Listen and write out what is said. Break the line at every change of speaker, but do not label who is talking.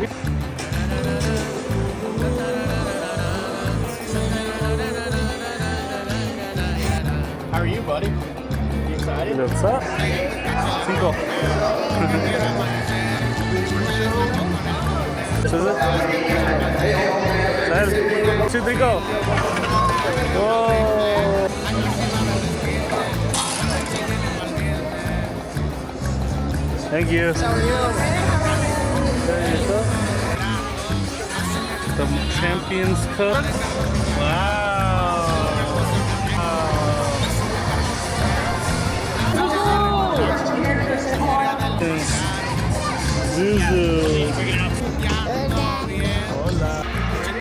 baby. How are you, buddy? You excited?
What's up? Cinco. ¿Qué es eso? 2, 3, go. Whoa. Thank you. The Champions Cup.